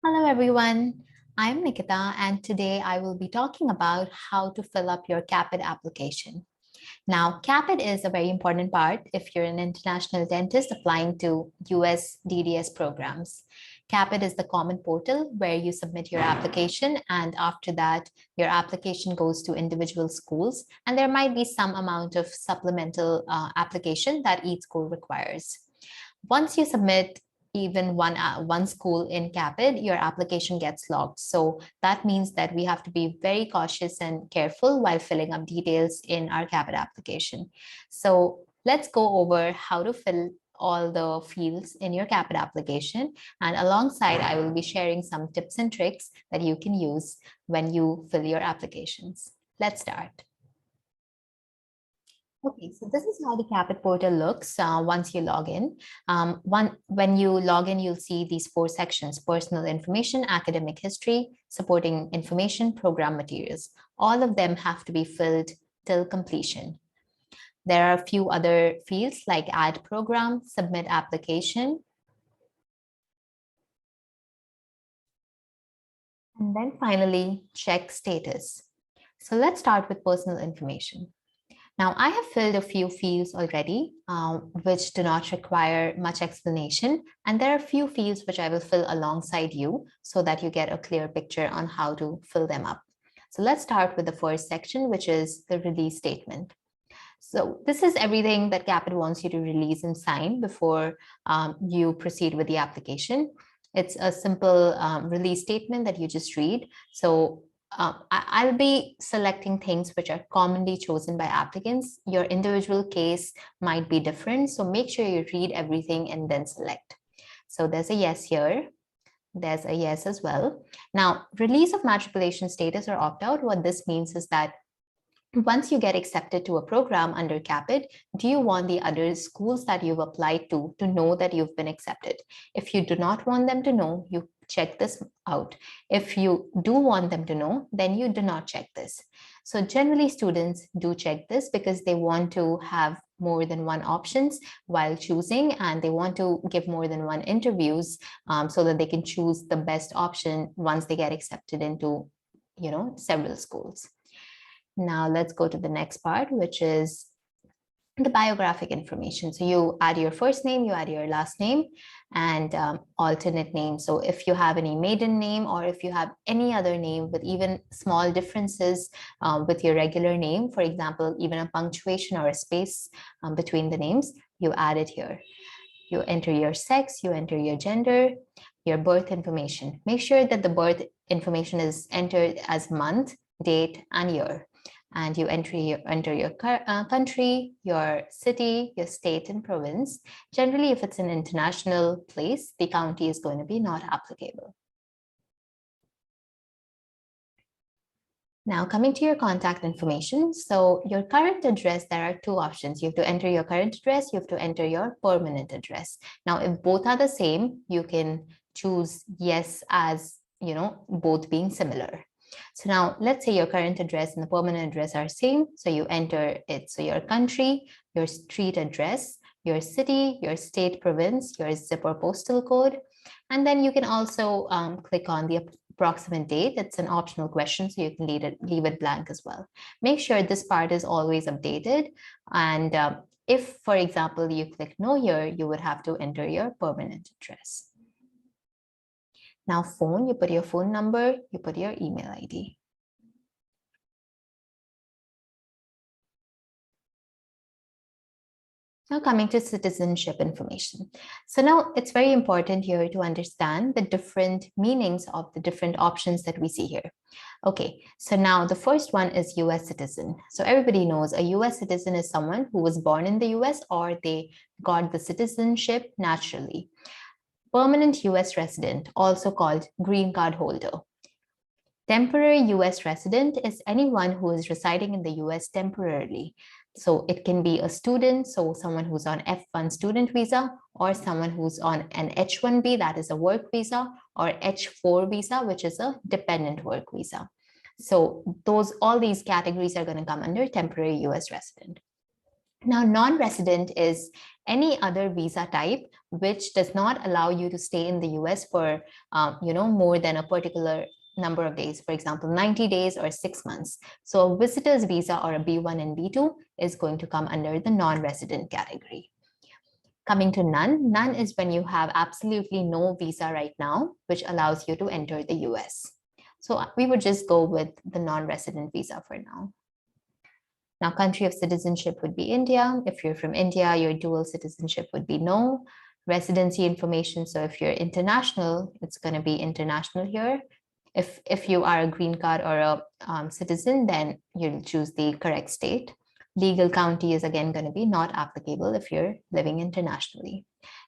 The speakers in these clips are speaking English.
Hello, everyone. I'm Nikita, and today I will be talking about how to fill up your CAAPID application. Now, CAAPID is a very important part if you're an international dentist applying to US DDS programs. CAAPID is the common portal where you submit your application, and after that, your application goes to individual schools, and there might be some amount of supplemental application that each school requires. Once you submit even one school in CAAPID, your application gets logged. So that means that we have to be very cautious and careful while filling up details in our CAAPID application. So let's go over how to fill all the fields in your CAAPID application. And alongside, I will be sharing some tips and tricks that you can use when you fill your applications. Let's start. Okay, so this is how the CAAPID portal looks once you log in. When you log in, you'll see these four sections: personal information, academic history, supporting information, program materials. All of them have to be filled till completion. There are a few other fields like add program, submit application, and then finally check status. So let's start with personal information. Now, I have filled a few fields already, which do not require much explanation. And there are a few fields which I will fill alongside you so that you get a clear picture on how to fill them up. So let's start with the first section, which is the release statement. So this is everything that CAAPID wants you to release and sign before you proceed with the application. It's a simple release statement that you just read. So I'll be selecting things which are commonly chosen by applicants. Your individual case might be different, so make sure you read everything and then select. So there's a yes here. There's a yes as well. Now, release of matriculation status or opt-out, what this means is that once you get accepted to a program under CAAPID, do you want the other schools that you've applied to know that you've been accepted? If you do not want them to know, you check this out. If you do want them to know, then you do not check this. So generally students do check this because they want to have more than one options while choosing, and they want to give more than one interviews so that they can choose the best option once they get accepted into, several schools. Now let's go to the next part, which is the biographic information. So you add your first name, you add your last name, and alternate name. So if you have any maiden name, or if you have any other name with even small differences with your regular name, for example, even a punctuation or a space between the names, you add it here. You enter your sex, you enter your gender, your birth information. Make sure that the birth information is entered as month, date, and year. And you enter your country, your city, your state, and province. Generally, if it's an international place, the county is going to be not applicable. Now, coming to your contact information. So your current address, there are two options. You have to enter your current address, you have to enter your permanent address. Now, if both are the same, you can choose yes as, both being similar. So now let's say your current address and the permanent address are same. So you enter it. So your country, your street address, your city, your state, province, your zip or postal code. And then you can also click on the approximate date. It's an optional question, so you can leave it blank as well. Make sure this part is always updated. And if, for example, you click no here, you would have to enter your permanent address. Now phone, you put your phone number, you put your email ID. Now coming to citizenship information. So now it's very important here to understand the different meanings of the different options that we see here. Okay, so now the first one is US citizen. So everybody knows a US citizen is someone who was born in the US or they got the citizenship naturally. Permanent US resident, also called green card holder. Temporary US resident is anyone who is residing in the US temporarily. So it can be a student, so someone who's on F1 student visa, or someone who's on an H1B, that is a work visa, or H4 visa, which is a dependent work visa. So all these categories are going to come under temporary US resident. Now, non-resident is any other visa type which does not allow you to stay in the US for, more than a particular number of days, for example, 90 days or 6 months. So a visitor's visa or a B1 and B2 is going to come under the non-resident category. Coming to none, none is when you have absolutely no visa right now, which allows you to enter the US. So we would just go with the non-resident visa for now. Now, country of citizenship would be India. If you're from India, your dual citizenship would be no. Residency information, so if you're international, it's going to be international here. If you are a green card or a citizen, then you'll choose the correct state. Legal county is again going to be not applicable if you're living internationally.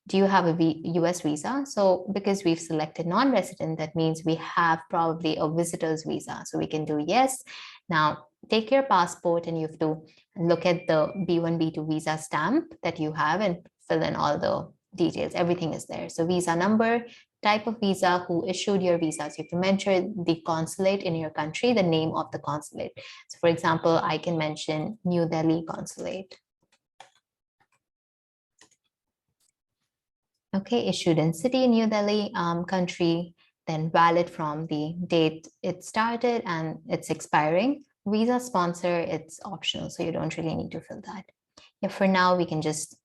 Do you have a US visa? So because we've selected non-resident, that means we have probably a visitor's visa. So we can do yes. Now take your passport and you have to look at the B1, B2 visa stamp that you have and fill in all the details. Everything is there. So visa number, type of visa, who issued your visa. So you can mention the consulate in your country, the name of the consulate. So for example, I can mention New Delhi consulate. Okay, issued in city, New Delhi, country, then valid from the date it started and it's expiring. Visa sponsor, it's optional, so you don't really need to fill that. Yeah, for now, we can just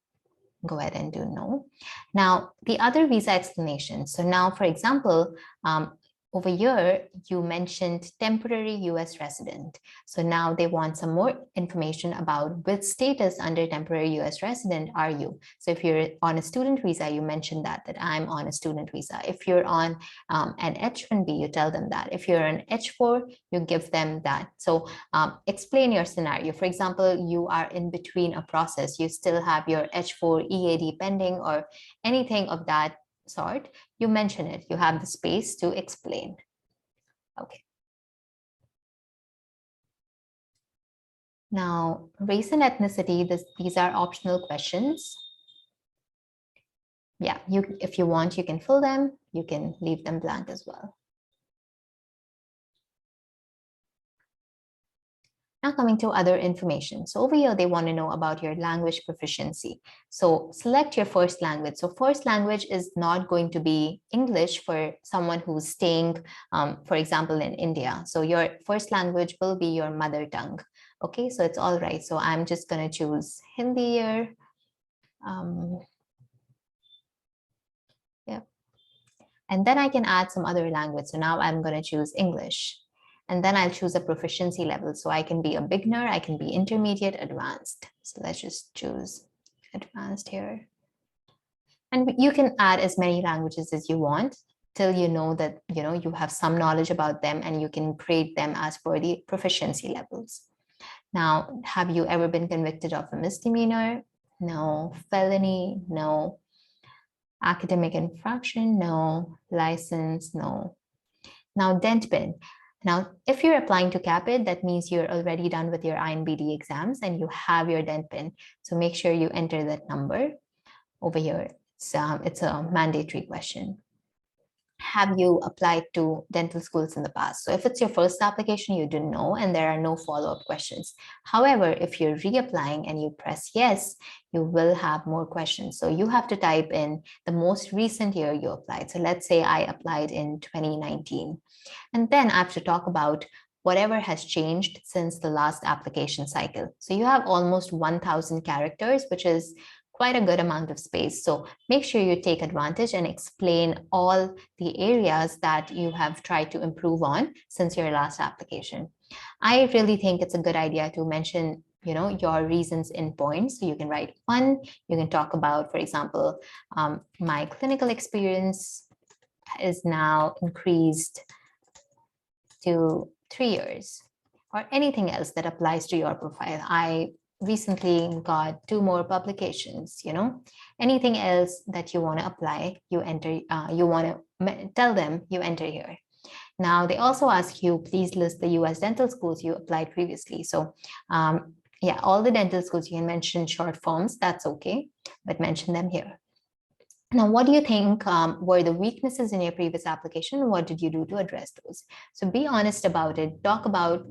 go ahead and do no. Now, the other visa explanation. So now, for example, over here, you mentioned temporary US resident. So now they want some more information about which status under temporary US resident are you. So if you're on a student visa, you mentioned that I'm on a student visa. If you're on an H-1B, you tell them that. If you're on H-4, you give them that. So explain your scenario. For example, you are in between a process. You still have your H-4 EAD pending or anything of that sort, you mention it. You have the space to explain. Okay. Now, race and ethnicity, these are optional questions. Yeah, if you want, you can fill them. You can leave them blank as well. Now coming to other information. So over here, they want to know about your language proficiency. So select your first language. So first language is not going to be English for someone who's staying, for example, in India. So your first language will be your mother tongue. Okay, so it's all right. So I'm just going to choose Hindi here. Yeah. And then I can add some other language. So now I'm going to choose English. And then I'll choose a proficiency level. So I can be a beginner, I can be intermediate, advanced. So let's just choose advanced here. And you can add as many languages as you want till you know that you have some knowledge about them and you can grade them as per the proficiency levels. Now, have you ever been convicted of a misdemeanor? No. Felony? No. Academic infraction? No. License? No. Now, Dentin. Now, if you're applying to CAAPID, that means you're already done with your INBD exams and you have your Dentin. So make sure you enter that number over here. It's a mandatory question. Have you applied to dental schools in the past? So if it's your first application, you didn't know and there are no follow-up questions. However, if you're reapplying and you press yes, you will have more questions. So you have to type in the most recent year you applied. So let's say I applied in 2019. And then I have to talk about whatever has changed since the last application cycle. So you have almost 1,000 characters, which is quite a good amount of space. So make sure you take advantage and explain all the areas that you have tried to improve on since your last application. I really think it's a good idea to mention your reasons in points. So you can write one, you can talk about, for example, my clinical experience is now increased to 3 years, or anything else that applies to your profile. I recently got 2 more publications, anything else that you want to apply, you enter, you want to tell them, you enter here. Now, they also ask you, please list the US dental schools you applied previously. So yeah, all the dental schools, you can mention short forms, that's okay, but mention them here. Now, what do you think were the weaknesses in your previous application? What did you do to address those? So be honest about it. Talk about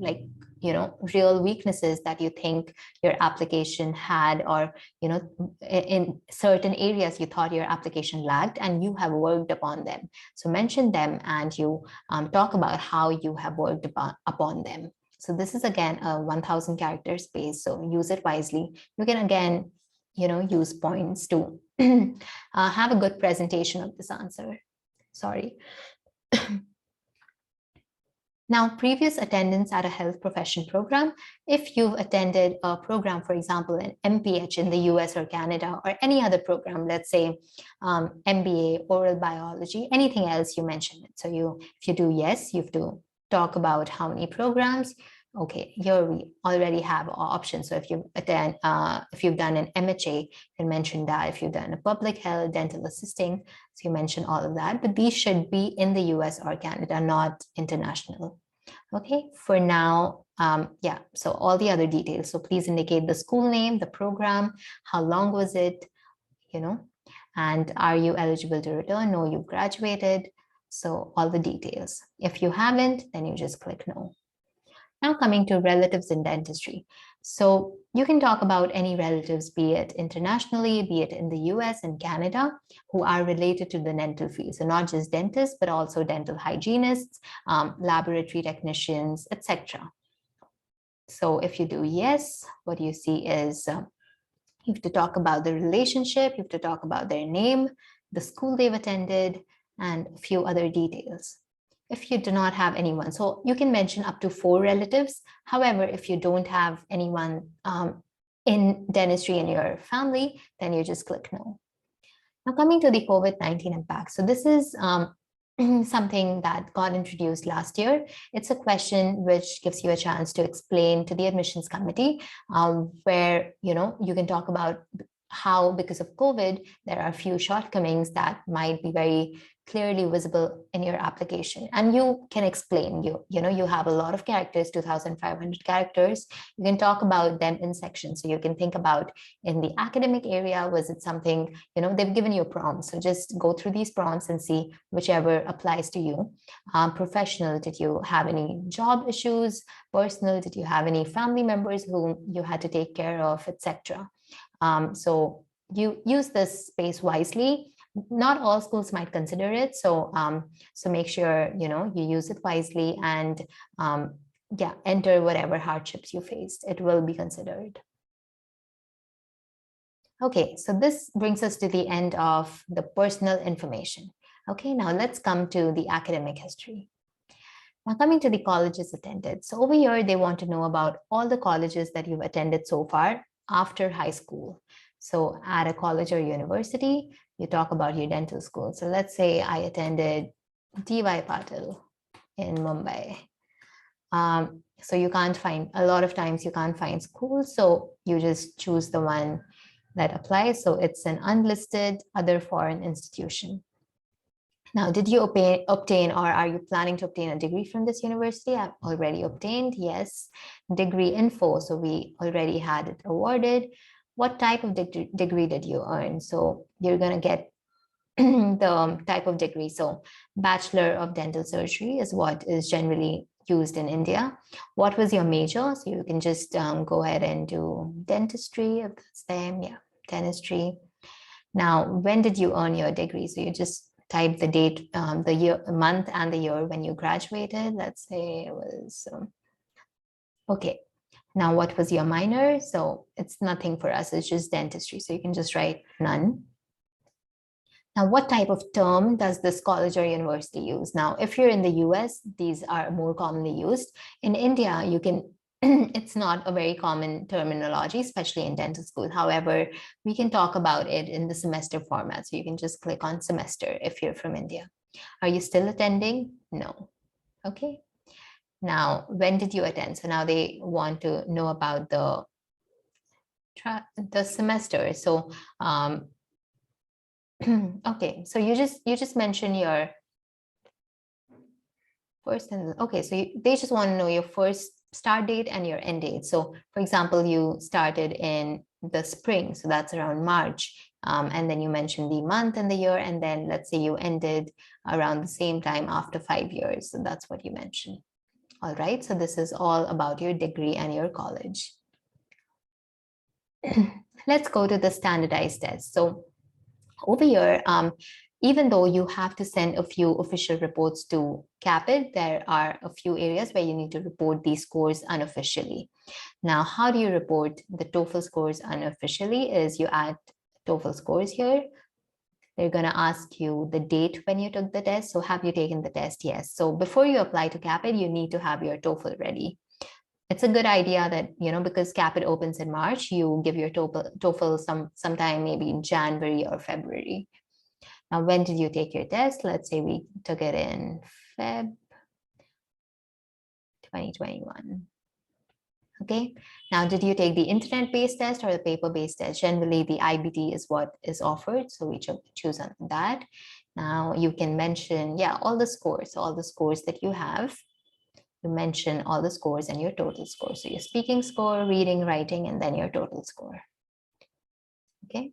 real weaknesses that you think your application had, or in certain areas you thought your application lagged and you have worked upon them. So mention them, and you talk about how you have worked upon them. So this is again a 1000 character space, so use it wisely. You can again use points to have a good presentation of this answer. Sorry. Now, previous attendance at a health profession program. If you've attended a program, for example, an MPH in the US or Canada, or any other program, let's say MBA, oral biology, anything else, you mention it. So if you do yes, you have to talk about how many programs. Okay, here we already have options. So if you've done an MHA, you can mention that. If you've done a public health, dental assisting, so you mention all of that, but these should be in the US or Canada, not international. Okay, for now, yeah, so all the other details. So please indicate the school name, the program, how long was it, and are you eligible to return? No, you've graduated. So all the details. If you haven't, then you just click no. Now coming to relatives in dentistry. So you can talk about any relatives, be it internationally, be it in the US and Canada, who are related to the dental field. So not just dentists, but also dental hygienists, laboratory technicians, etc. So if you do yes, what you see is you have to talk about the relationship, you have to talk about their name, the school they've attended, and a few other details. If you do not have anyone, so you can mention up to 4 relatives. However, if you don't have anyone in dentistry in your family, then you just click no. Now coming to the COVID-19 impact. So this is something that got introduced last year. It's a question which gives you a chance to explain to the admissions committee where, you can talk about how, because of COVID, there are a few shortcomings that might be very clearly visible in your application, and you can explain. You have a lot of characters, 2,500 characters. You can talk about them in sections. So you can think about, in the academic area, was it something, they've given you prompts, so just go through these prompts and see whichever applies to you. Professional, did you have any job issues? Personal, did you have any family members whom you had to take care of, etc. So you use this space wisely. Not all schools might consider it, so make sure you use it wisely, and yeah, enter whatever hardships you faced. It will be considered. Okay, so this brings us to the end of the personal information. Okay, now let's come to the academic history. Now coming to the colleges attended. So over here, they want to know about all the colleges that you've attended so far after high school. So at a college or university, you talk about your dental school. So let's say I attended D.Y. Patil in Mumbai. So you can't find, a lot of times you can't find schools, so you just choose the one that applies. So it's an unlisted other foreign institution. Now, did you obtain, or are you planning to obtain a degree from this university? I've already obtained, yes. Degree info, so we already had it awarded. What type of degree did you earn? So you're going to get the type of degree. So Bachelor of Dental Surgery is what is generally used in India. What was your major? So you can just go ahead and do dentistry, if that's them. Yeah, dentistry. Now, when did you earn your degree? So you just type the date, the year, month and the year when you graduated. Let's say it was, okay. Now, what was your minor? So it's nothing for us, it's just dentistry. So you can just write none. Now, what type of term does this college or university use? Now, if you're in the US, these are more commonly used. In India, you can, it's not a very common terminology, especially in dental school. However, we can talk about it in the semester format. So you can just click on semester if you're from India. Are you still attending? No. Okay. Now, when did you attend? So now they want to know about the semester. So, okay, so you just mention your first and okay, so they just want to know your first start date and your end date. So, for example, you started in the spring, so that's around March, and then you mentioned the month and the year, and then let's say you ended around the same time after 5 years. So that's what you mentioned. All right, so this is all about your degree and your college. Let's go to the standardized test. So over here, even though you have to send a few official reports to CAAPID, there are a few areas where you need to report these scores unofficially. Now, how do you report the TOEFL scores unofficially? Is you add TOEFL scores here. They're going to ask you the date when you took the test. So have you taken the test? Yes. So before you apply to CAAPID, you need to have your TOEFL ready. It's a good idea that, because CAAPID opens in March, you give your TOEFL sometime maybe in January or February. Now, when did you take your test? Let's say we took it in Feb 2021. Okay. Now, did you take the internet-based test or the paper-based test? Generally, the IBT is what is offered. So we choose on that. Now, you can mention, all the scores that you have. You mention all the scores and your total score. So your speaking score, reading, writing, and then your total score. Okay.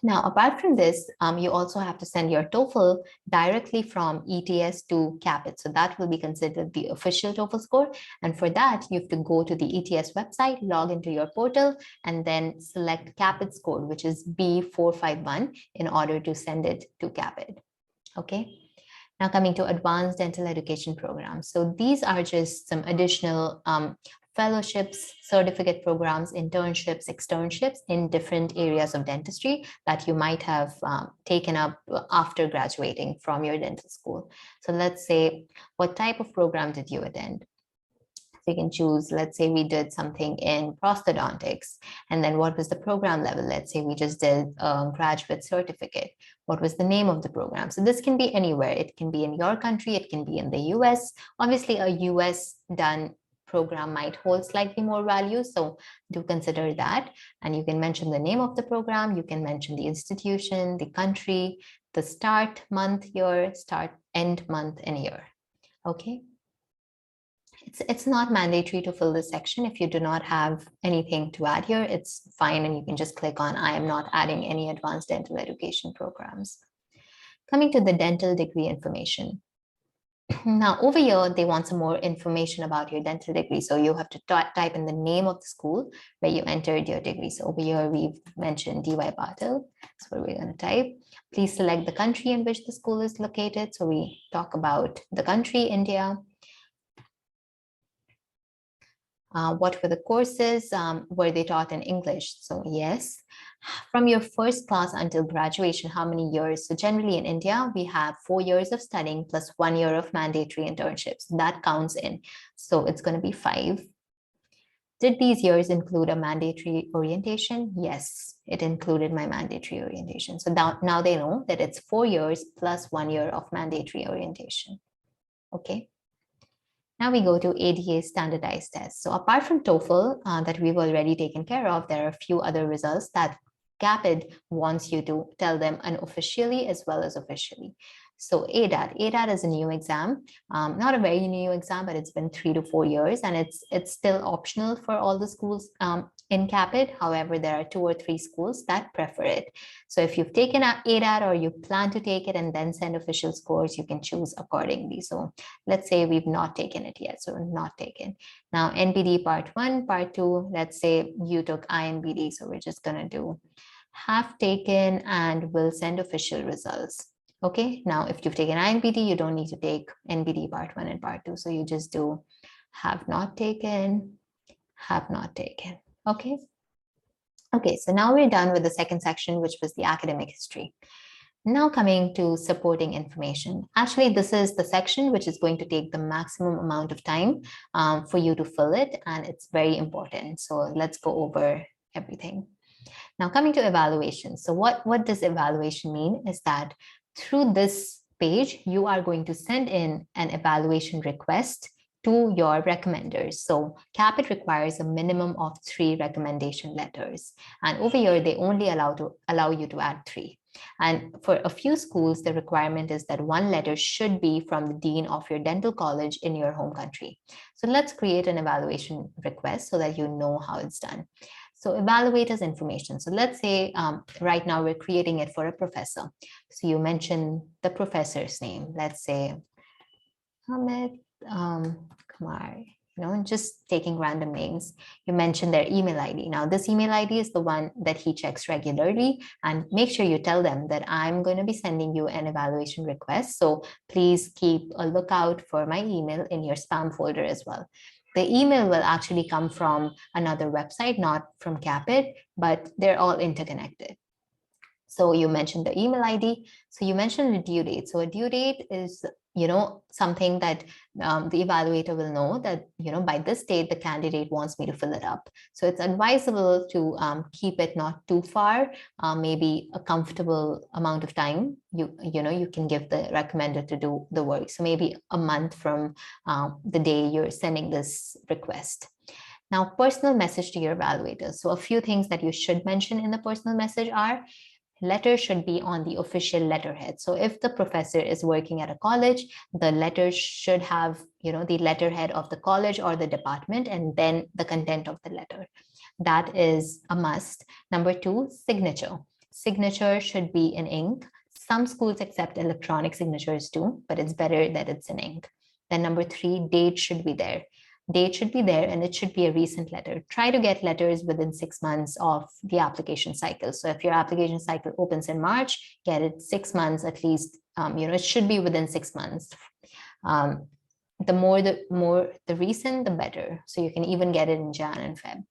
Now, apart from this, you also have to send your TOEFL directly from ETS to CAAPID. So that will be considered the official TOEFL score. And for that, you have to go to the ETS website, log into your portal, and then select CAAPID score, which is B451, in order to send it to CAAPID. Okay. Now coming to advanced dental education programs. So these are just some additional fellowships, certificate programs, internships, externships in different areas of dentistry that you might have taken up after graduating from your dental school. So let's say, what type of program did you attend? So you can choose, let's say we did something in prosthodontics, and then what was the program level? Let's say we just did a graduate certificate. What was the name of the program? So this can be anywhere. It can be in your country, it can be in the US. Obviously, a US done program might hold slightly more value, so do consider that. And you can mention the name of the program, you can mention the institution, the country, the start month, year, start end month and year. Okay. It's not mandatory to fill this section. If you do not have anything to add here, it's fine, and you can just click on I am not adding any advanced dental education programs. Coming to the dental degree information. Now over here, they want some more information about your dental degree. So you have to type in the name of the school where you entered your degree. So over here, we've mentioned DY Patil. That's what we're going to type. Please select the country in which the school is located. So we talk about the country, India. What were the courses? Were they taught in English? So yes. From your first class until graduation, how many years? So generally in India, we have 4 years of studying plus 1 year of mandatory internships. That counts in. So it's going to be 5. Did these years include a mandatory orientation? Yes, it included my mandatory orientation. So now they know that it's 4 years plus 1 year of mandatory orientation. Okay. Now we go to ADA standardized tests. So apart from TOEFL that we've already taken care of, there are a few other results that CAAPID wants you to tell them unofficially as well as officially. So ADAT is a new exam, not a very new exam, but it's been 3 to 4 years, and it's still optional for all the schools in CAAPID. However, there are 2 or 3 schools that prefer it. So if you've taken ADAT or you plan to take it and then send official scores, you can choose accordingly. So let's say we've not taken it yet, so not taken. Now NBD part 1, part 2, let's say you took INBD, so we're just gonna do have taken and will send official results. Okay, now if you've taken INBD, you don't need to take NBD part 1 and part 2. So you just do have not taken, have not taken. Okay. Okay, so now we're done with the second section, which was the academic history. Now coming to supporting information. Actually, this is the section which is going to take the maximum amount of time for you to fill it, and it's very important. So let's go over everything. Now coming to evaluation. So what does evaluation mean is that through this page, you are going to send in an evaluation request to your recommenders. So CAAPID requires a minimum of 3 recommendation letters. And over here, they only allow you to add 3. And for a few schools, the requirement is that 1 letter should be from the dean of your dental college in your home country. So let's create an evaluation request so that you know how it's done. So evaluate as information. So let's say right now we're creating it for a professor. So you mention the professor's name. Let's say Ahmed Kumar, just taking random names. You mentioned their email ID. Now, this email ID is the one that he checks regularly, and make sure you tell them that I'm going to be sending you an evaluation request. So please keep a lookout for my email in your spam folder as well. The email will actually come from another website, not from CAAPID, but they're all interconnected. So you mentioned the email ID. So you mentioned a due date. So a due date is, something that the evaluator will know that, by this date, the candidate wants me to fill it up. So it's advisable to keep it not too far, maybe a comfortable amount of time. You can give the recommender to do the work. So maybe a month from the day you're sending this request. Now, personal message to your evaluator. So a few things that you should mention in the personal message are, letter should be on the official letterhead. So if the professor is working at a college, the letter should have, the letterhead of the college or the department, and then the content of the letter. That is a must. Number 2, signature. Signature should be in ink. Some schools accept electronic signatures too, but it's better that it's in ink. Then number 3, date should be there. Date should be there, and it should be a recent letter. Try to get letters within 6 months of the application cycle. So if your application cycle opens in March, get it 6 months at least. It should be within 6 months. The more the recent, the better. So you can even get it in Jan and Feb.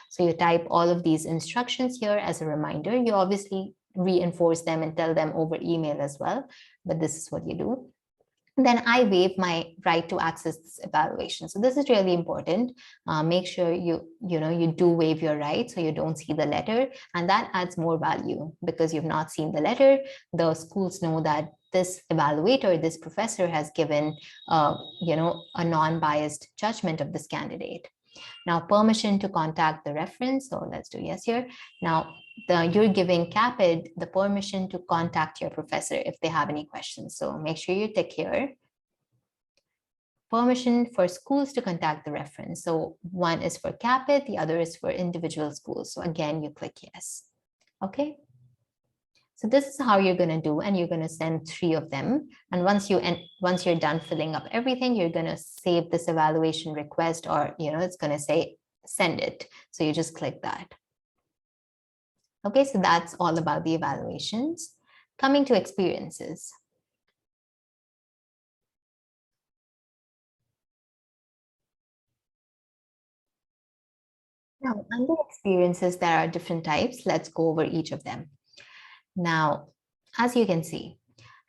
So you type all of these instructions here as a reminder. You obviously reinforce them and tell them over email as well, but this is what you do. Then I waive my right to access this evaluation. So this is really important. Make sure you do waive your right so you don't see the letter, and that adds more value because you've not seen the letter. The schools know that this evaluator, this professor has given a non-biased judgment of this candidate. Now, permission to contact the reference. So let's do yes here. Now, you're giving CAAPID the permission to contact your professor if they have any questions. So make sure you tick here. Permission for schools to contact the reference. So one is for CAAPID, the other is for individual schools. So again, you click yes. Okay. So this is how you're going to do, and you're going to send 3 of them. And once you're done filling up everything, you're going to save this evaluation request, or it's going to say send it. So you just click that. Okay, so that's all about the evaluations. Coming to experiences. Now, under experiences, there are different types. Let's go over each of them. Now, as you can see,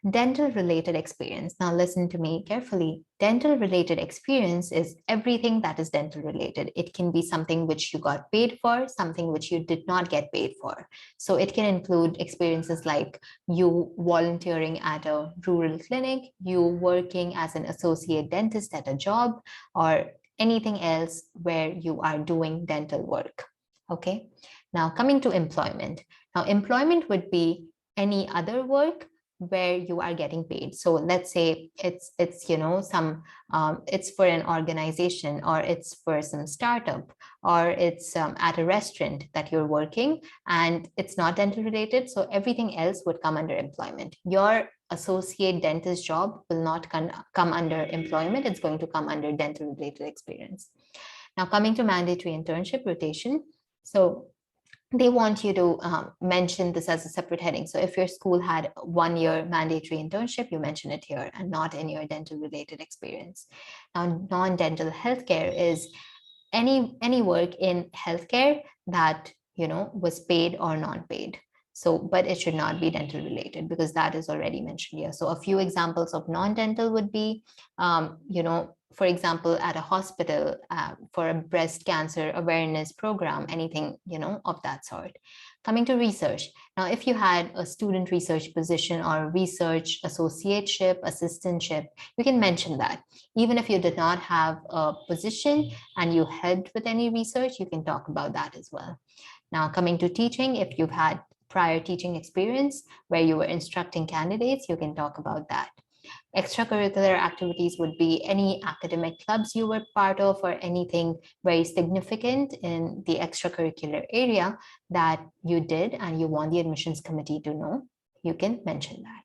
dental related experience. Now listen to me carefully. Dental related experience is everything that is dental related. It can be something which you got paid for, something which you did not get paid for. So it can include experiences like you volunteering at a rural clinic, you working as an associate dentist at a job, or anything else where you are doing dental work. Okay. Now coming to employment. Now employment would be any other work where you are getting paid. So let's say it's it's for an organization, or it's for some startup, or it's at a restaurant that you're working, and it's not dental related. So everything else would come under employment. Your associate dentist job will not come under employment. It's going to come under dental related experience. Now coming to mandatory internship rotation. So they want you to mention this as a separate heading. So if your school had 1 year mandatory internship, you mention it here and not in your dental related experience. Now, non-dental healthcare is any work in healthcare that was paid or non-paid. So, but it should not be dental related because that is already mentioned here. So a few examples of non-dental would be, for example, at a hospital for a breast cancer awareness program, anything, of that sort. Coming to research. Now, if you had a student research position or a research associateship, assistantship, you can mention that. Even if you did not have a position and you helped with any research, you can talk about that as well. Now, coming to teaching, if you've had prior teaching experience where you were instructing candidates, you can talk about that. Extracurricular activities would be any academic clubs you were part of, or anything very significant in the extracurricular area that you did and you want the admissions committee to know, you can mention that.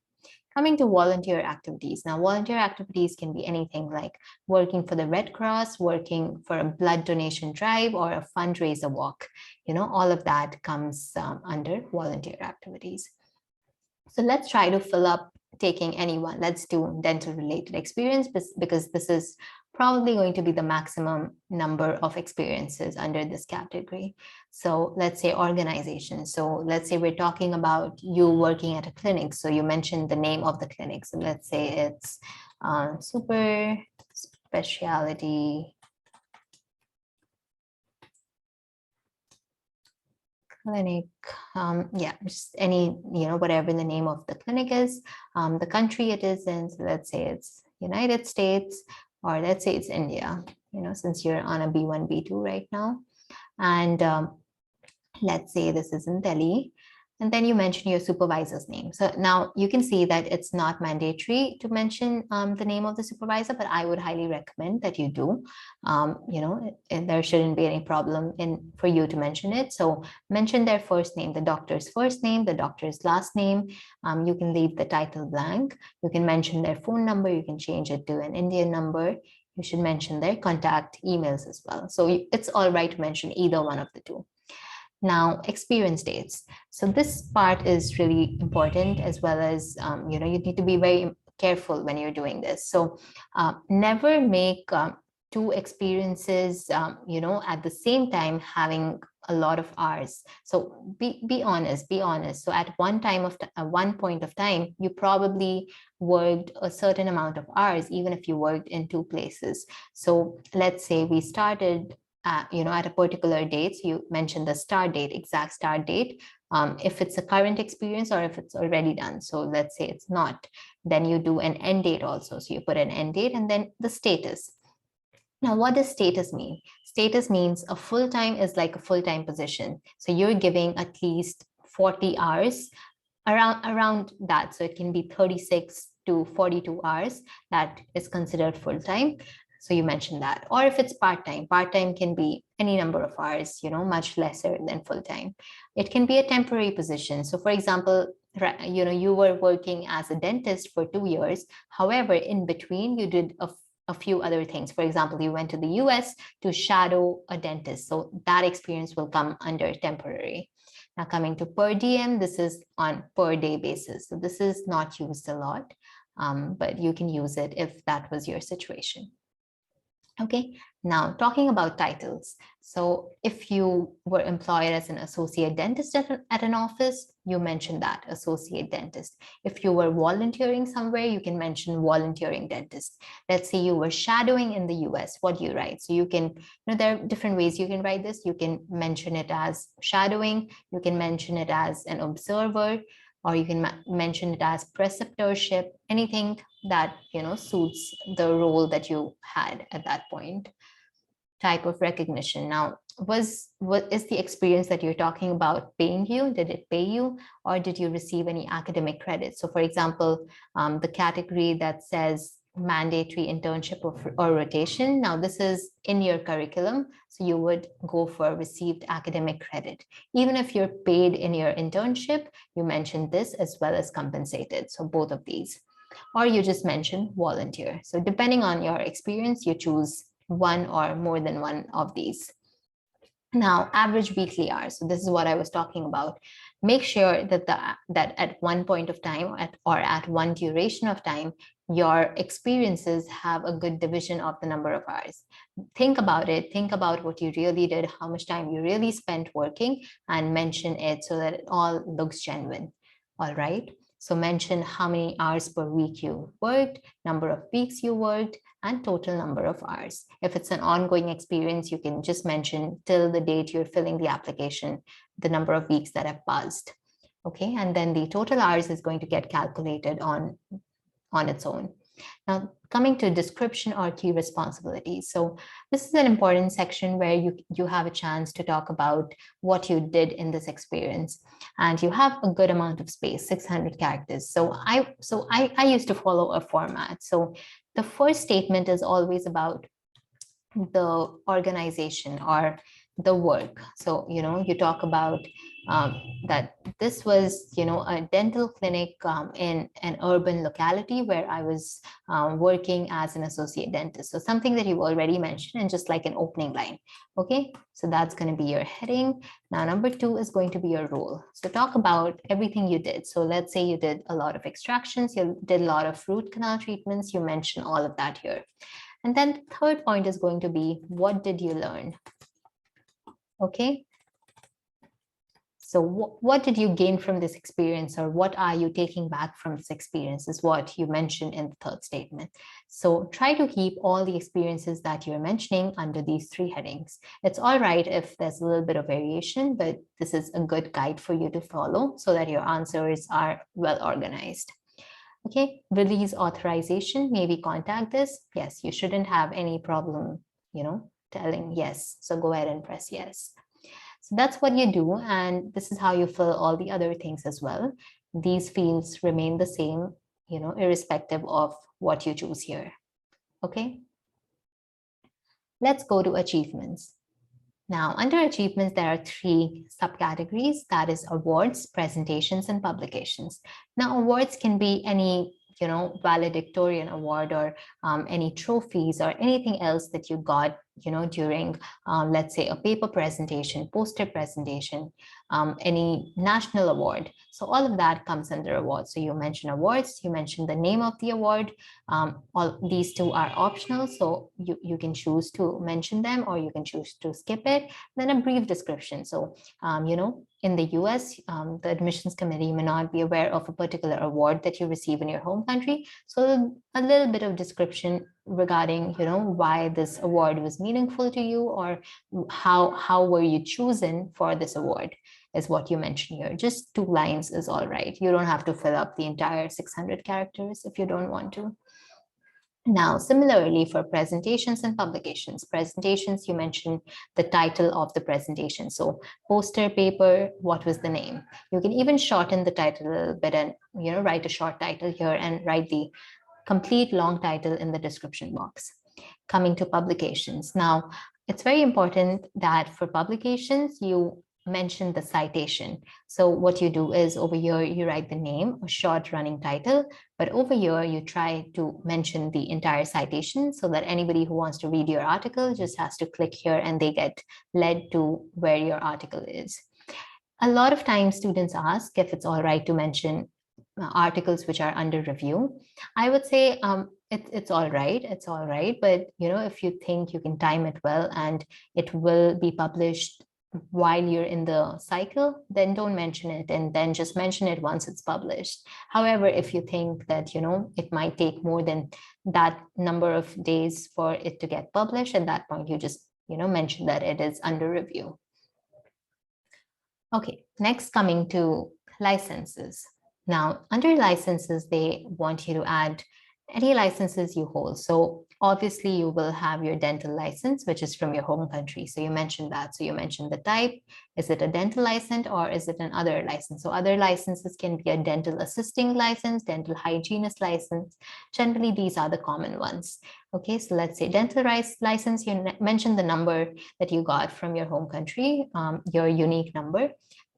Coming to volunteer activities. Now, volunteer activities can be anything like working for the Red Cross, working for a blood donation drive, or a fundraiser walk. All of that comes under volunteer activities. So let's try to fill up taking anyone. Let's do dental related experience because this is probably going to be the maximum number of experiences under this category. So let's say organization. So let's say we're talking about you working at a clinic. So you mentioned the name of the clinic. So let's say it's super specialty clinic. Yeah, just any, whatever the name of the clinic is, the country it is in. So let's say it's United States, or let's say it's India, since you're on a B1, B2 right now. And let's say this is in Delhi. And then you mention your supervisor's name. So now you can see that it's not mandatory to mention the name of the supervisor, but I would highly recommend that you do. There shouldn't be any problem for you to mention it. So mention their first name, the doctor's first name, the doctor's last name. You can leave the title blank. You can mention their phone number. You can change it to an Indian number. You should mention their contact emails as well. So it's all right to mention either one of the two. Now, experience dates. So this part is really important, as well as, you need to be very careful when you're doing this. So never make two experiences, at the same time having a lot of hours. So be honest. So at one point of time, you probably worked a certain amount of hours, even if you worked in two places. So let's say we started at a particular date. So you mentioned the start date, exact start date, if it's a current experience or if it's already done. So let's say it's not, then you do an end date also. So you put an end date and then the status. Now, what does status mean? Status means a full-time is like a full-time position. So you're giving at least 40 hours around that. So it can be 36 to 42 hours that is considered full-time. So you mentioned that. Or if it's part-time can be any number of hours, much lesser than full-time. It can be a temporary position. So for example, you were working as a dentist for 2 years. However, in between, you did a few other things. For example, you went to the US to shadow a dentist. So that experience will come under temporary. Now coming to per diem, this is on per day basis. So this is not used a lot, but you can use it if that was your situation. Okay, now talking about titles. So if you were employed as an associate dentist at an office, you mention that, associate dentist. If you were volunteering somewhere, you can mention volunteering dentist. Let's say you were shadowing in the US, what do you write? So you can, there are different ways you can write this. You can mention it as shadowing, you can mention it as an observer, or you can mention it as preceptorship, anything that suits the role that you had at that point. Type of recognition. Now, what is the experience that you're talking about paying you? Did it pay you, or did you receive any academic credit? So for example, the category that says mandatory internship or rotation. Now this is in your curriculum, so you would go for received academic credit. Even if you're paid in your internship, you mentioned this as well as compensated. So both of these, or you just mention volunteer. So depending on your experience, you choose one or more than one of these. Now, average weekly hours. So this is what I was talking about. Make sure that that at one point of time or at one duration of time, your experiences have a good division of the number of hours. Think about it. Think about what you really did, how much time you really spent working, and mention it so that it all looks genuine. All right. So mention how many hours per week you worked, number of weeks you worked, and total number of hours. If it's an ongoing experience, you can just mention till the date you're filling the application, the number of weeks that have passed. Okay, and then the total hours is going to get calculated on its own. Now, coming to description or key responsibilities. So this is an important section where you have a chance to talk about what you did in this experience. And you have a good amount of space, 600 characters. So I used to follow a format. So the first statement is always about the organization or the work. So, you talk about that this was, a dental clinic in an urban locality where I was working as an associate dentist. So something that you've already mentioned and just like an opening line. Okay, so that's going to be your heading. Now, number 2 is going to be your role. So talk about everything you did. So let's say you did a lot of extractions, you did a lot of root canal treatments, you mentioned all of that here. And then the third point is going to be, what did you learn? Okay. So what did you gain from this experience, or what are you taking back from this experience is what you mentioned in the third statement. So try to keep all the experiences that you're mentioning under these 3 headings. It's all right if there's a little bit of variation, but this is a good guide for you to follow so that your answers are well organized. Okay, release authorization, maybe contact this. Yes, you shouldn't have any problem, telling yes. So go ahead and press yes. So that's what you do. And this is how you fill all the other things as well. These fields remain the same, irrespective of what you choose here. Okay. Let's go to achievements. Now, under achievements, there are 3 subcategories, that is awards, presentations, and publications. Now, awards can be any, valedictorian award or any trophies or anything else that you got, during, let's say, a paper presentation, poster presentation, any national award. So all of that comes under awards. So you mention awards, you mention the name of the award. All these 2 are optional. So you can choose to mention them or you can choose to skip it. Then a brief description. So, in the US, the admissions committee may not be aware of a particular award that you receive in your home country. So a little bit of description regarding, why this award was meaningful to you, or how were you chosen for this award is what you mention here. Just 2 lines is all right. You don't have to fill up the entire 600 characters if you don't want to. Now, similarly for presentations and publications, presentations, you mentioned the title of the presentation. So poster, paper, what was the name? You can even shorten the title a little bit and, write a short title here and write the complete long title in the description box. Coming to publications. Now, it's very important that for publications, you mention the citation. So what you do is over here, you write the name, a short running title, but over here, you try to mention the entire citation so that anybody who wants to read your article just has to click here and they get led to where your article is. A lot of times students ask if it's all right to mention articles which are under review. I would say it's all right. It's all right. But, if you think you can time it well and it will be published while you're in the cycle, then don't mention it and then just mention it once it's published. However, if you think that, it might take more than that number of days for it to get published, at that point, you just, mention that it is under review. Okay, next coming to licenses. Now, under licenses, they want you to add any licenses you hold. So obviously you will have your dental license, which is from your home country. So you mentioned that. So you mentioned the type. Is it a dental license or is it an other license? So other licenses can be a dental assisting license, dental hygienist license. Generally, these are the common ones. Okay, so let's say dental license, you mentioned the number that you got from your home country, your unique number,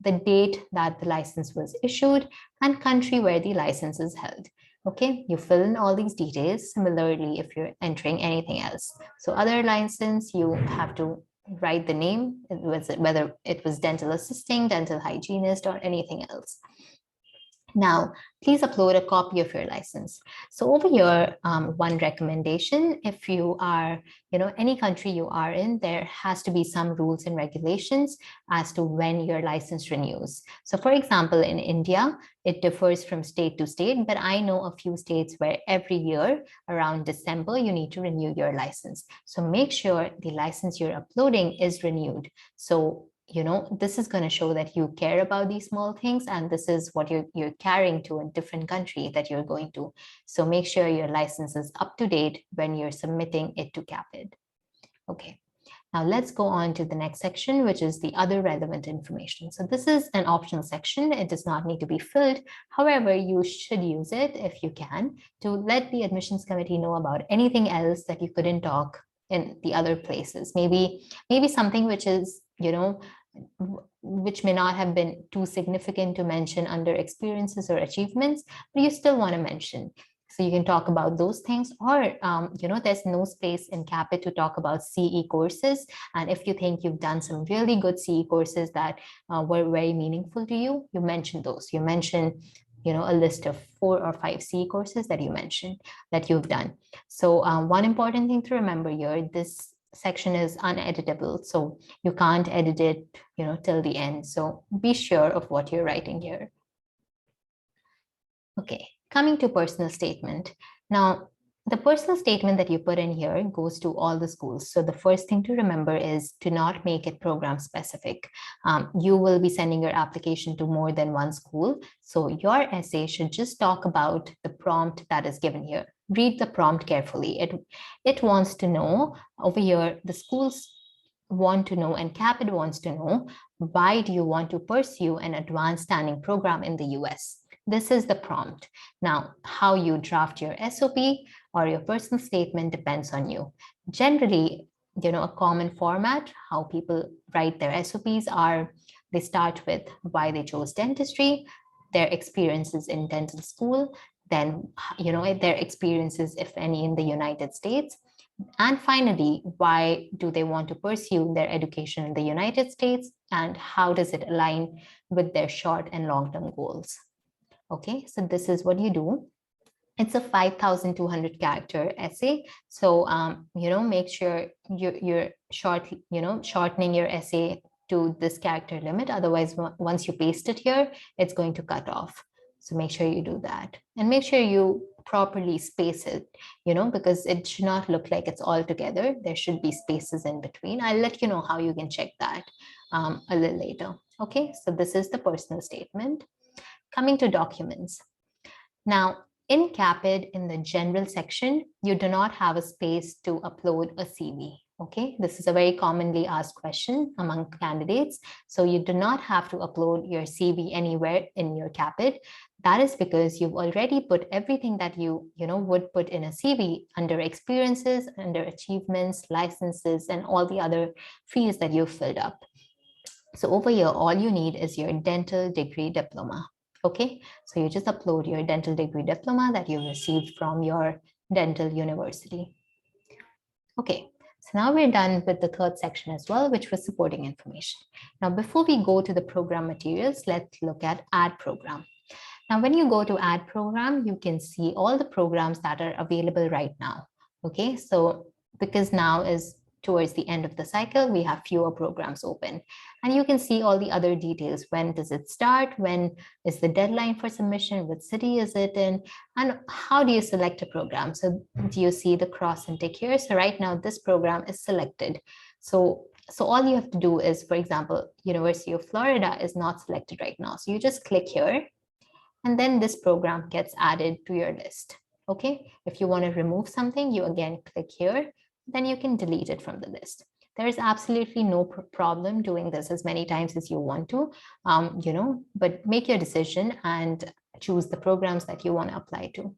the date that the license was issued, and country where the license is held. Okay, you fill in all these details. Similarly, if you're entering anything else. So other license, you have to write the name, whether it was dental assisting, dental hygienist, or anything else. Now, please upload a copy of your license. So over here, one recommendation, if you are, any country you are in, there has to be some rules and regulations as to when your license renews. So for example, in India, it differs from state to state, but I know a few states where every year around December, you need to renew your license. So make sure the license you're uploading is renewed. So this is going to show that you care about these small things, and this is what you're carrying to a different country that you're going to. So make sure your license is up to date when you're submitting it to CAAPID. Okay, now let's go on to the next section, which is the other relevant information. So this is an optional section. It does not need to be filled. However, you should use it if you can to let the admissions committee know about anything else that you couldn't talk in the other places. Maybe something which is which may not have been too significant to mention under experiences or achievements, but you still want to mention. So you can talk about those things, or, there's no space in CAAPID to talk about CE courses. And if you think you've done some really good CE courses that were very meaningful to you, you mention those. You mention, a list of 4 or 5 CE courses that you mentioned that you've done. So one important thing to remember here, this section is uneditable, so you can't edit it, till the end. So be sure of what you're writing here. Okay, coming to personal statement. Now, the personal statement that you put in here goes to all the schools. So the first thing to remember is to not make it program specific. You will be sending your application to more than one school. So your essay should just talk about the prompt that is given here. Read the prompt carefully. It wants to know over here, the schools want to know, and CAAPID wants to know, why do you want to pursue an advanced standing program in the US? This is the prompt. Now, how you draft your SOP or your personal statement depends on you. Generally, a common format, how people write their SOPs are, they start with why they chose dentistry, their experiences in dental school, then, their experiences, if any, in the United States, and finally, why do they want to pursue their education in the United States, and how does it align with their short and long-term goals? Okay, so this is what you do. It's a 5,200 character essay. So, make sure you're shortening your essay to this character limit. Otherwise, once you paste it here, it's going to cut off. So make sure you do that, and make sure you properly space it, because it should not look like it's all together. There should be spaces in between. I'll let you know how you can check that a little later. Okay, so this is the personal statement. Coming to documents. Now, in CAAPID, in the general section, you do not have a space to upload a CV. Okay, this is a very commonly asked question among candidates. So you do not have to upload your CV anywhere in your CAAPID. That is because you've already put everything that you would put in a CV under experiences, under achievements, licenses, and all the other fields that you've filled up. So over here, all you need is your dental degree diploma. Okay, so you just upload your dental degree diploma that you received from your dental university. Okay, so now we're done with the third section as well, which was supporting information. Now, before we go to the program materials, let's look at add program. Now, when you go to add program, you can see all the programs that are available right now. Okay, so because now is towards the end of the cycle, we have fewer programs open. And you can see all the other details. When does it start? When is the deadline for submission? What city is it in? And how do you select a program? So do you see the cross and tick here? So right now, this program is selected. So all you have to do is, for example, University of Florida is not selected right now. So you just click here, and then this program gets added to your list. Okay, if you want to remove something, you again click here, then you can delete it from the list. There is absolutely no problem doing this as many times as you want to, but make your decision and choose the programs that you want to apply to.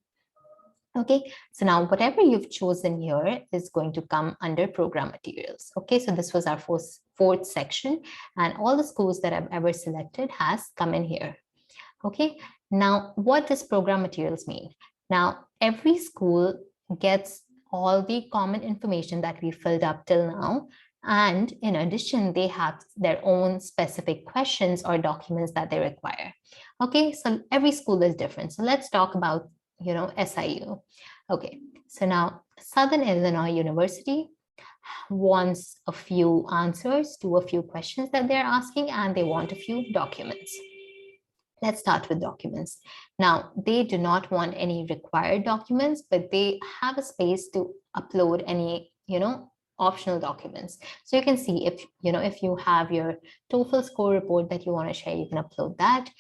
Okay, so now whatever you've chosen here is going to come under program materials. Okay, so this was our fourth section, and all the schools that I've ever selected has come in here. Okay, now what does program materials mean? Now, every school gets all the common information that we filled up till now. And in addition, they have their own specific questions or documents that they require. Okay, so every school is different. So let's talk about, SIU. Okay, so now Southern Illinois University wants a few answers to a few questions that they're asking, and they want a few documents. Let's start with documents. Now, they do not want any required documents, but they have a space to upload any, optional documents. So you can see if you have your TOEFL score report that you want to share, you can upload that.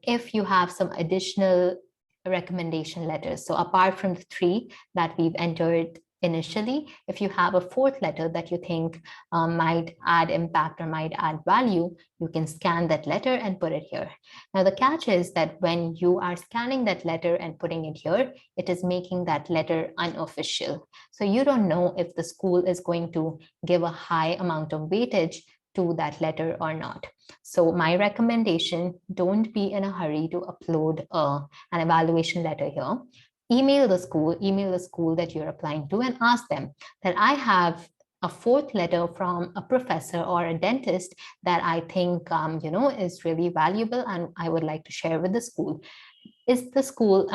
If you have some additional recommendation letters, so apart from the 3 that we've entered initially, if you have a 4th letter that you think might add impact or might add value, you can scan that letter and put it here. Now, the catch is that when you are scanning that letter and putting it here, it is making that letter unofficial. So you don't know if the school is going to give a high amount of weightage to that letter or not. So my recommendation, don't be in a hurry to upload an evaluation letter here. Email the school that you're applying to and ask them that I have a fourth letter from a professor or a dentist that I think, is really valuable and I would like to share with the school. Is the school,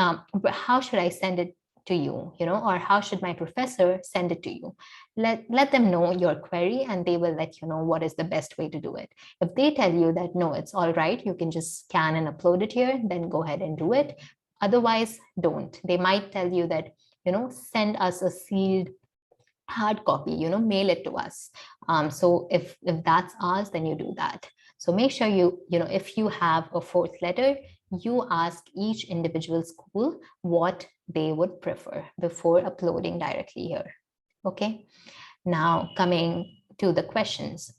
how should I send it to you, or how should my professor send it to you? Let them know your query and they will let you know what is the best way to do it. If they tell you that, no, it's all right, you can just scan and upload it here, then go ahead and do it. Otherwise, don't. They might tell you that, send us a sealed hard copy, mail it to us. So if that's ours, then you do that. So make sure if you have a fourth letter, you ask each individual school what they would prefer before uploading directly here. Okay. Now coming to the questions.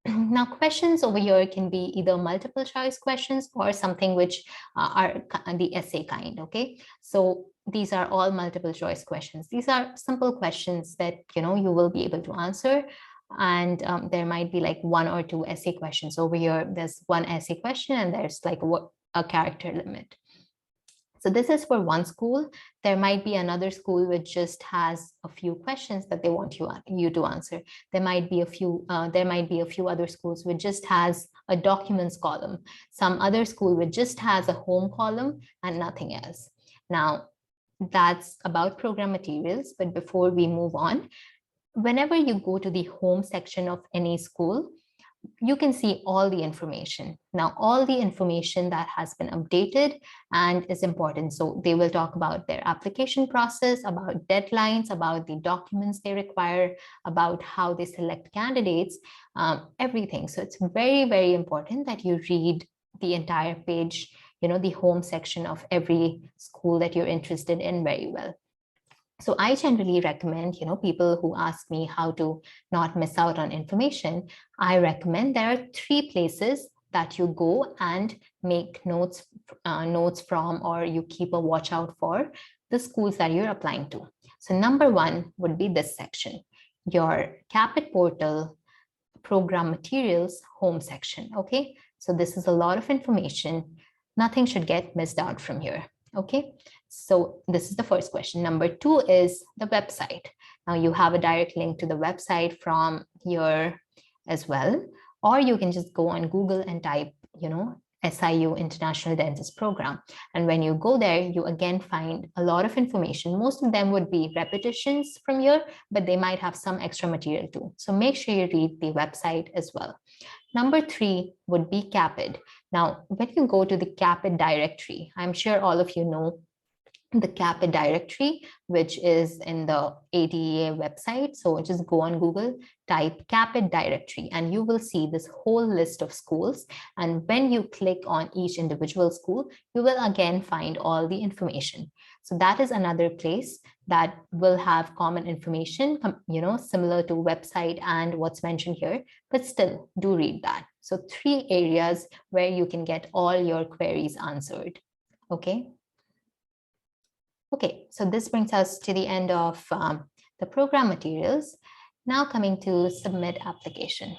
Now questions over here can be either multiple choice questions or something which are the essay kind. Okay. So these are all multiple choice questions. These are simple questions that, you will be able to answer. And there might be like one or two essay questions over here. There's one essay question and there's like a character limit. So this is for one school. There might be another school which just has a few questions that they want you to answer. There might be a few other schools which just has a documents column. Some other school which just has a home column and nothing else. Now, that's about program materials. But before we move on, whenever you go to the home section of any school, you can see all the information. Now, all the information that has been updated and is important. So they will talk about their application process, about deadlines, about the documents they require, about how they select candidates, everything. So it's very, very important that you read the entire page, the home section of every school that you're interested in very well. So I generally recommend, people who ask me how to not miss out on information, I recommend there are 3 places that you go and make notes from, or you keep a watch out for the schools that you're applying to. So number 1 would be this section, your CAAPID portal program materials home section. Okay, so this is a lot of information. Nothing should get missed out from here. Okay, so this is the first question. Number 2 is the website. Now you have a direct link to the website from here as well, or you can just go on Google and type, SIU International Dentist Program. And when you go there, you again find a lot of information. Most of them would be repetitions from here, but they might have some extra material too. So make sure you read the website as well. Number 3 would be CAAPID. Now, when you go to the CAAPID directory, I'm sure all of you know the CAAPID directory, which is in the ADEA website. So just go on Google, type CAAPID directory, and you will see this whole list of schools. And when you click on each individual school, you will again find all the information. So that is another place that will have common information, similar to website and what's mentioned here, but still do read that. So 3 areas where you can get all your queries answered. Okay. Okay, so this brings us to the end of the program materials. Now coming to submit application.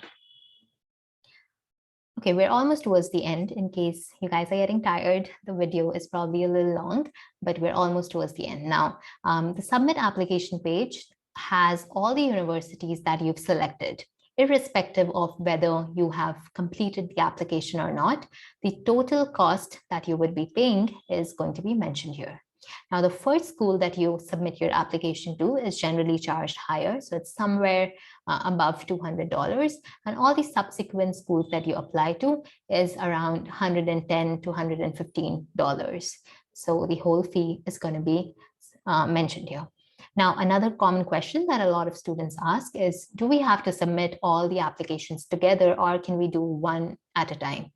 Okay, we're almost towards the end. In case you guys are getting tired, the video is probably a little long, but we're almost towards the end. Now, the submit application page has all the universities that you've selected. Irrespective of whether you have completed the application or not, the total cost that you would be paying is going to be mentioned here. Now, the first school that you submit your application to is generally charged higher. So it's somewhere above $200. And all the subsequent schools that you apply to is around $110 to $115. So the whole fee is going to be mentioned here. Now, another common question that a lot of students ask is, do we have to submit all the applications together, or can we do one at a time?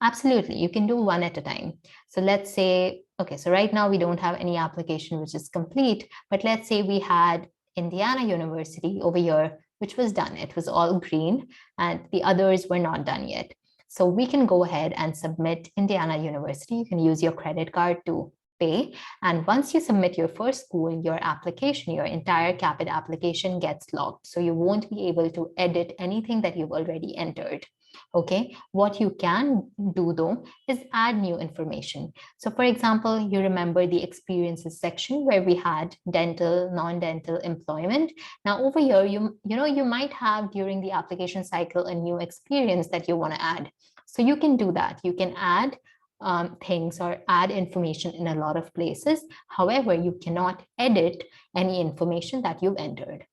Absolutely, you can do one at a time. So let's say, okay, so right now we don't have any application which is complete, but let's say we had Indiana University over here, which was done. It was all green and the others were not done yet. So we can go ahead and submit Indiana University. You can use your credit card to pay. And once you submit your first school, your application, your entire CAAPID application gets locked. So you won't be able to edit anything that you've already entered. Okay, what you can do though is add new information. So for example, you remember the experiences section where we had dental, non-dental employment. Now over here, you might have during the application cycle a new experience that you want to add. So you can do that. You can add things or add information in a lot of places. However, you cannot edit any information that you've entered.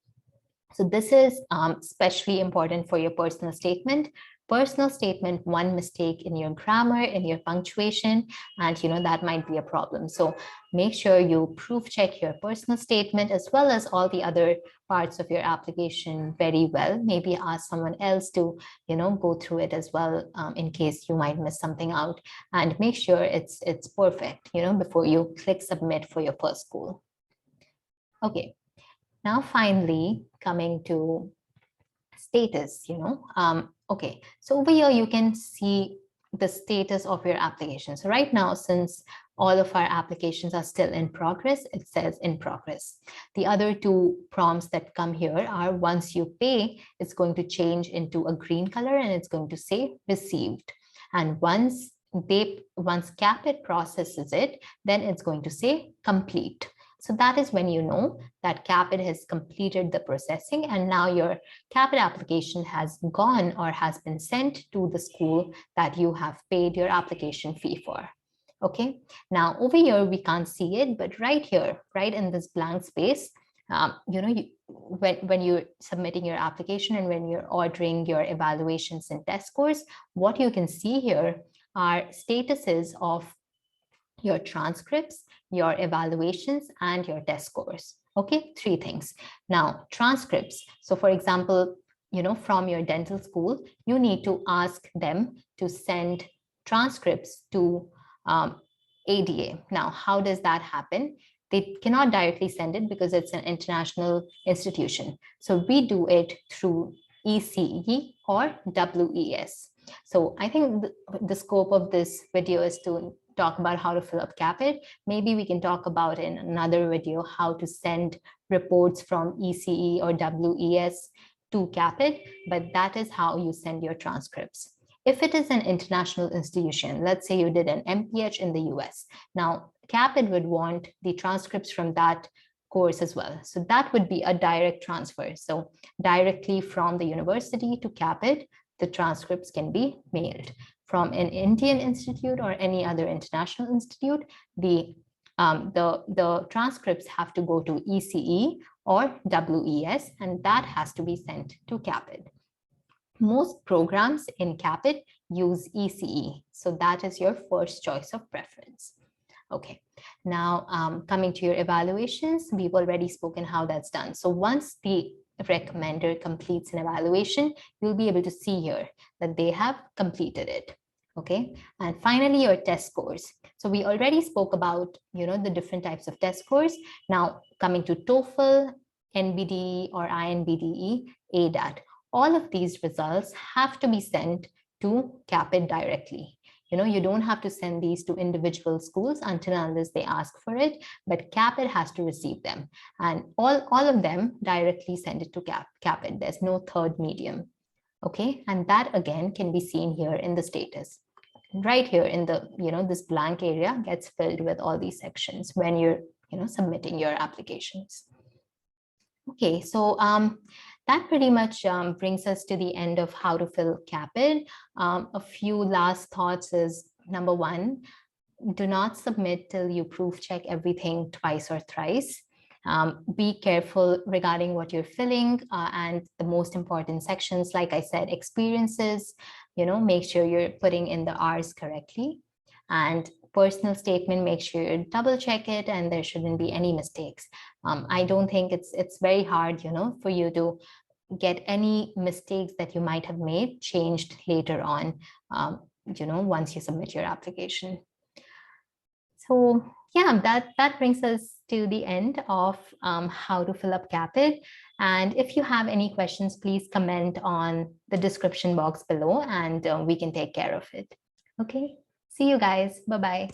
So this is especially important for your personal statement. Personal statement, one mistake in your grammar, in your punctuation, and that might be a problem. So make sure you proof check your personal statement as well as all the other parts of your application very well. Maybe ask someone else to go through it as well in case you might miss something out, and make sure it's perfect before you click submit for your first school. Okay, now finally coming to status, okay, so over here you can see the status of your application. So right now, since all of our applications are still in progress, it says in progress. The other two prompts that come here are once you pay, it's going to change into a green color and it's going to say received. And once CAAPID processes it, then it's going to say complete. So that is when you know that CAAPID has completed the processing and now your CAAPID application has gone or has been sent to the school that you have paid your application fee for. Okay, now over here we can't see it, but right here, right in this blank space, when you're submitting your application and when you're ordering your evaluations and test scores, what you can see here are statuses of your transcripts, your evaluations, and your test scores. Okay, 3 things. Now, transcripts. So for example, from your dental school, you need to ask them to send transcripts to ADA. Now, how does that happen? They cannot directly send it because it's an international institution. So we do it through ECE or WES. So I think the scope of this video is to talk about how to fill up CAAPID. Maybe we can talk about in another video how to send reports from ECE or WES to CAAPID, but that is how you send your transcripts. If it is an international institution, let's say you did an MPH in the US, now CAAPID would want the transcripts from that course as well. So that would be a direct transfer. So directly from the university to CAAPID, the transcripts can be mailed. From an Indian institute or any other international institute, the transcripts have to go to ECE or WES, and that has to be sent to CAAPID. Most programs in CAAPID use ECE, so that is your first choice of preference. Okay, now coming to your evaluations, we've already spoken how that's done. So once the recommender completes an evaluation, you'll be able to see here that they have completed it. Okay, and finally your test scores. So we already spoke about the different types of test scores. Now coming to TOEFL, NBDE or INBDE, ADAT, all of these results have to be sent to CAAPID directly. You don't have to send these to individual schools until unless they ask for it, but CAAPID has to receive them, and all of them directly send it to CAAPID. There's no third medium. Okay, and that again can be seen here in the status. Right here in the this blank area gets filled with all these sections when you're submitting your applications. Okay, so that pretty much brings us to the end of how to fill CAAPID. A few last thoughts is, number 1, do not submit till you proof check everything twice or thrice. Be careful regarding what you're filling, and the most important sections, like I said, experiences, make sure you're putting in the R's correctly. And personal statement, make sure you double check it and there shouldn't be any mistakes. I don't think it's very hard, for you to get any mistakes that you might have made changed later on, once you submit your application. So yeah, that brings us to the end of how to fill up CAAPID. And if you have any questions, please comment on the description box below and we can take care of it. Okay, see you guys. Bye-bye.